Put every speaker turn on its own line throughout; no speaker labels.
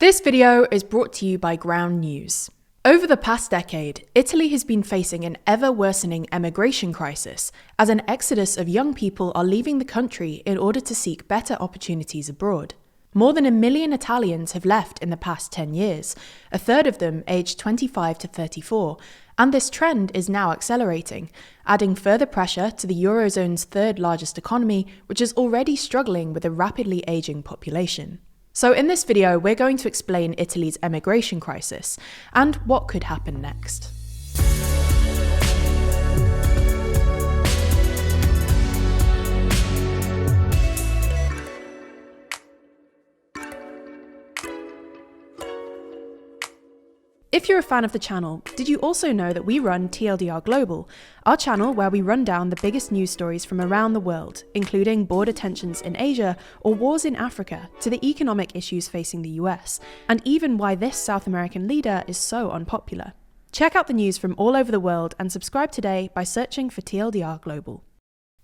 This video is brought to you by Ground News. Over the past decade, Italy has been facing an ever-worsening emigration crisis as an exodus of young people are leaving the country in order to seek better opportunities abroad. More than 1 million Italians have left in the past 10 years, a third of them aged 25 to 34, and this trend is now accelerating, adding further pressure to the Eurozone's third largest economy, which is already struggling with a rapidly aging population. So in this video, we're going to explain Italy's emigration crisis and what could happen next. If you're a fan of the channel, did you also know that we run TLDR Global, our channel where we run down the biggest news stories from around the world, including border tensions in Asia or wars in Africa, to the economic issues facing the US, and even why this South American leader is so unpopular. Check out the news from all over the world and subscribe today by searching for TLDR Global.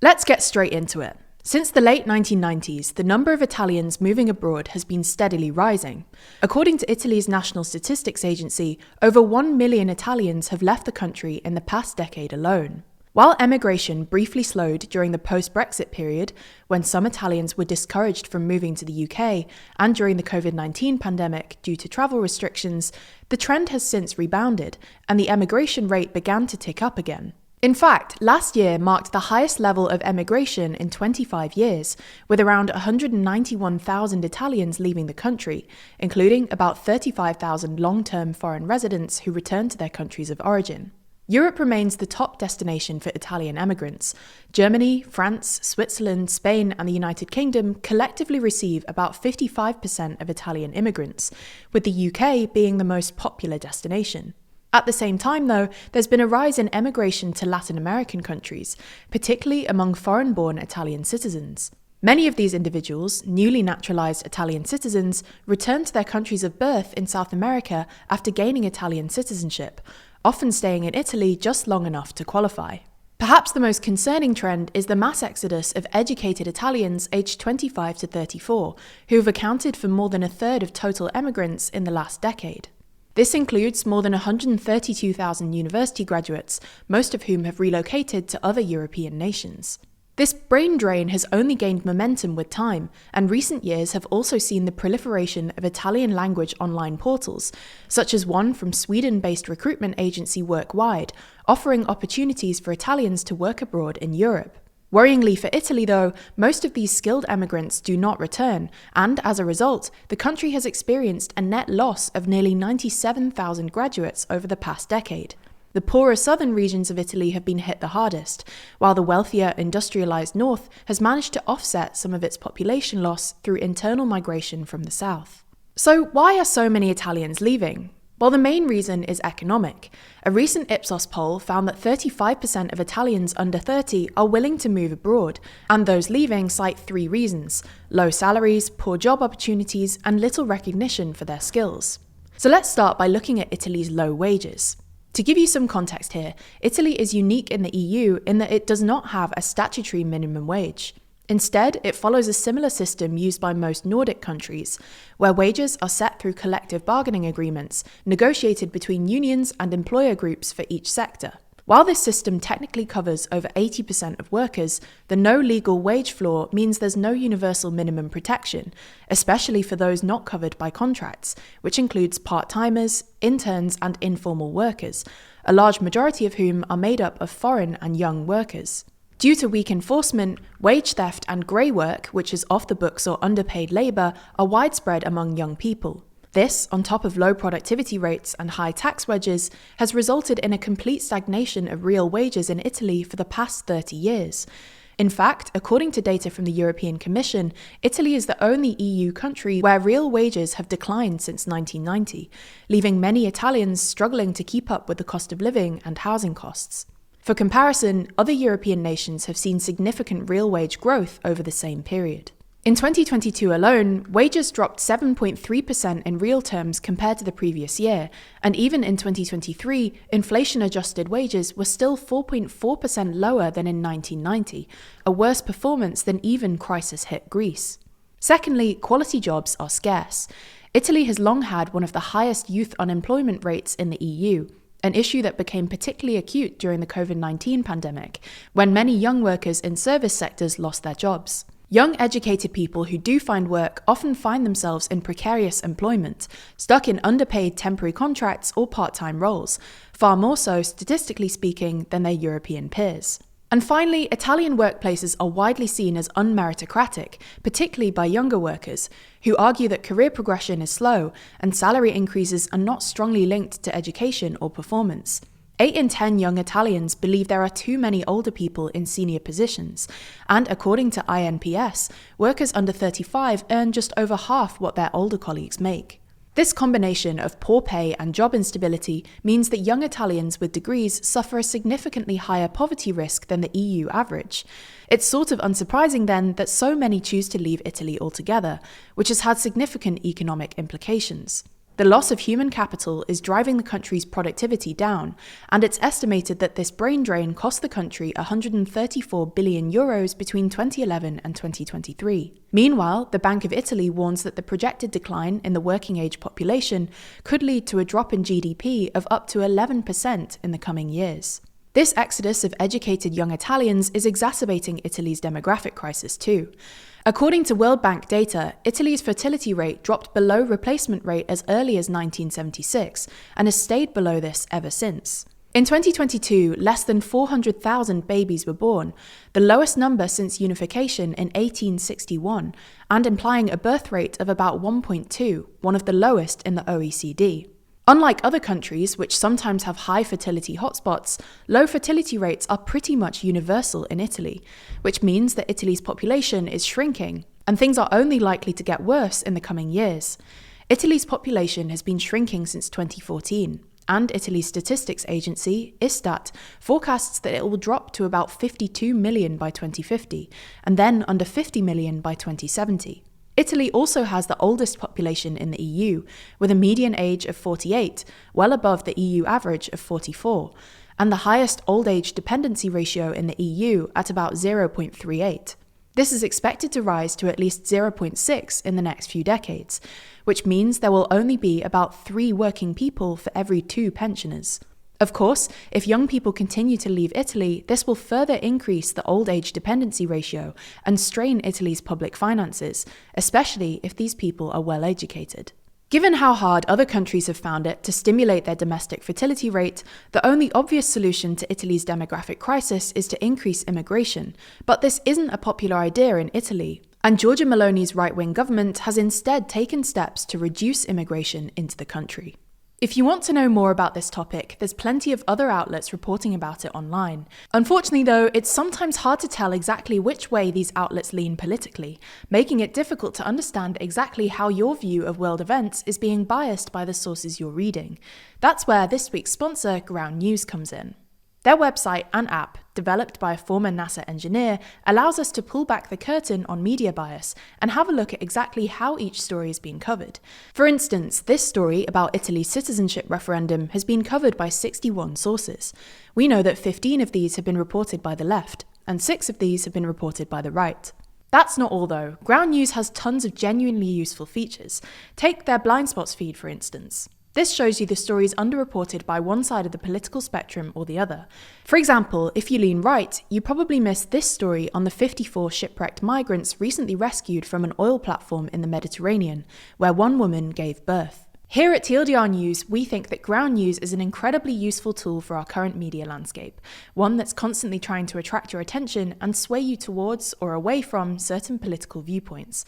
Let's get straight into it. Since the late 1990s, the number of Italians moving abroad has been steadily rising. According to Italy's National Statistics Agency, over 1 million Italians have left the country in the past decade alone. While emigration briefly slowed during the post-Brexit period, when some Italians were discouraged from moving to the UK, and during the COVID-19 pandemic due to travel restrictions, the trend has since rebounded, and the emigration rate began to tick up again. In fact, last year marked the highest level of emigration in 25 years, with around 191,000 Italians leaving the country, including about 35,000 long-term foreign residents who returned to their countries of origin. Europe remains the top destination for Italian emigrants. Germany, France, Switzerland, Spain, and the United Kingdom collectively receive about 55% of Italian immigrants, with the UK being the most popular destination. At the same time, though, there's been a rise in emigration to Latin American countries, particularly among foreign-born Italian citizens. Many of these individuals, newly naturalized Italian citizens, return to their countries of birth in South America after gaining Italian citizenship, often staying in Italy just long enough to qualify. Perhaps the most concerning trend is the mass exodus of educated Italians aged 25 to 34, who have accounted for more than a third of total emigrants in the last decade. This includes more than 132,000 university graduates, most of whom have relocated to other European nations. This brain drain has only gained momentum with time, and recent years have also seen the proliferation of Italian-language online portals, such as one from Sweden-based recruitment agency Workwide, offering opportunities for Italians to work abroad in Europe. Worryingly for Italy, though, most of these skilled emigrants do not return, and as a result, the country has experienced a net loss of nearly 97,000 graduates over the past decade. The poorer southern regions of Italy have been hit the hardest, while the wealthier, industrialized north has managed to offset some of its population loss through internal migration from the south. So why are so many Italians leaving? Well, the main reason is economic. A recent Ipsos poll found that 35% of Italians under 30 are willing to move abroad, and those leaving cite 3 reasons: low salaries, poor job opportunities, and little recognition for their skills. So let's start by looking at Italy's low wages. To give you some context here, Italy is unique in the EU in that it does not have a statutory minimum wage. Instead, it follows a similar system used by most Nordic countries, where wages are set through collective bargaining agreements negotiated between unions and employer groups for each sector. While this system technically covers over 80% of workers, the no legal wage floor means there's no universal minimum protection, especially for those not covered by contracts, which includes part-timers, interns, and informal workers, a large majority of whom are made up of foreign and young workers. Due to weak enforcement, wage theft and grey work, which is off the books or underpaid labour, are widespread among young people. This, on top of low productivity rates and high tax wedges, has resulted in a complete stagnation of real wages in Italy for the past 30 years. In fact, according to data from the European Commission, Italy is the only EU country where real wages have declined since 1990, leaving many Italians struggling to keep up with the cost of living and housing costs. For comparison, other European nations have seen significant real wage growth over the same period. In 2022 alone, wages dropped 7.3% in real terms compared to the previous year, and even in 2023, inflation-adjusted wages were still 4.4% lower than in 1990, a worse performance than even crisis-hit Greece. Secondly, quality jobs are scarce. Italy has long had one of the highest youth unemployment rates in the EU, an issue that became particularly acute during the COVID-19 pandemic, when many young workers in service sectors lost their jobs. Young educated people who do find work often find themselves in precarious employment, stuck in underpaid temporary contracts or part-time roles, far more so, statistically speaking, than their European peers. And finally, Italian workplaces are widely seen as unmeritocratic, particularly by younger workers, who argue that career progression is slow and salary increases are not strongly linked to education or performance. 8 in 10 young Italians believe there are too many older people in senior positions, and according to INPS, workers under 35 earn just over half what their older colleagues make. This combination of poor pay and job instability means that young Italians with degrees suffer a significantly higher poverty risk than the EU average. It's sort of unsurprising then that so many choose to leave Italy altogether, which has had significant economic implications. The loss of human capital is driving the country's productivity down, and it's estimated that this brain drain cost the country €134 billion between 2011 and 2023. Meanwhile, the Bank of Italy warns that the projected decline in the working age population could lead to a drop in GDP of up to 11% in the coming years. This exodus of educated young Italians is exacerbating Italy's demographic crisis too. According to World Bank data, Italy's fertility rate dropped below replacement rate as early as 1976 and has stayed below this ever since. In 2022, less than 400,000 babies were born, the lowest number since unification in 1861, and implying a birth rate of about 1.2, one of the lowest in the OECD. Unlike other countries, which sometimes have high fertility hotspots, low fertility rates are pretty much universal in Italy, which means that Italy's population is shrinking, and things are only likely to get worse in the coming years. Italy's population has been shrinking since 2014, and Italy's statistics agency, Istat, forecasts that it will drop to about 52 million by 2050, and then under 50 million by 2070. Italy also has the oldest population in the EU, with a median age of 48, well above the EU average of 44, and the highest old age dependency ratio in the EU at about 0.38. This is expected to rise to at least 0.6 in the next few decades, which means there will only be about 3 working people for every 2 pensioners. Of course, if young people continue to leave Italy, this will further increase the old age dependency ratio and strain Italy's public finances, especially if these people are well educated. Given how hard other countries have found it to stimulate their domestic fertility rate, the only obvious solution to Italy's demographic crisis is to increase immigration. But this isn't a popular idea in Italy, and Giorgia Meloni's right-wing government has instead taken steps to reduce immigration into the country. If you want to know more about this topic, there's plenty of other outlets reporting about it online. Unfortunately though, it's sometimes hard to tell exactly which way these outlets lean politically, making it difficult to understand exactly how your view of world events is being biased by the sources you're reading. That's where this week's sponsor, Ground News, comes in. Their website and app, developed by a former NASA engineer, allows us to pull back the curtain on media bias and have a look at exactly how each story is being covered. For instance, this story about Italy's citizenship referendum has been covered by 61 sources. We know that 15 of these have been reported by the left, and 6 of these have been reported by the right. That's not all though. Ground News has tons of genuinely useful features. Take their blind spots feed, for instance. This shows you the stories underreported by one side of the political spectrum or the other. For example, if you lean right, you probably missed this story on the 54 shipwrecked migrants recently rescued from an oil platform in the Mediterranean, where one woman gave birth. Here at TLDR News, we think that Ground News is an incredibly useful tool for our current media landscape, one that's constantly trying to attract your attention and sway you towards or away from certain political viewpoints.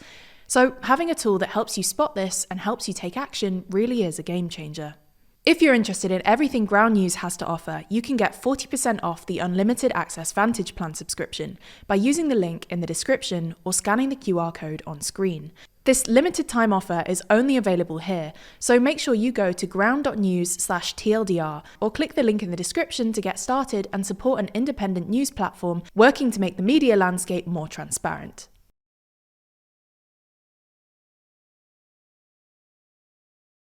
So having a tool that helps you spot this and helps you take action really is a game changer. If you're interested in everything Ground News has to offer, you can get 40% off the Unlimited Access Vantage Plan subscription by using the link in the description or scanning the QR code on screen. This limited time offer is only available here, so make sure you go to ground.news/TLDR or click the link in the description to get started and support an independent news platform working to make the media landscape more transparent.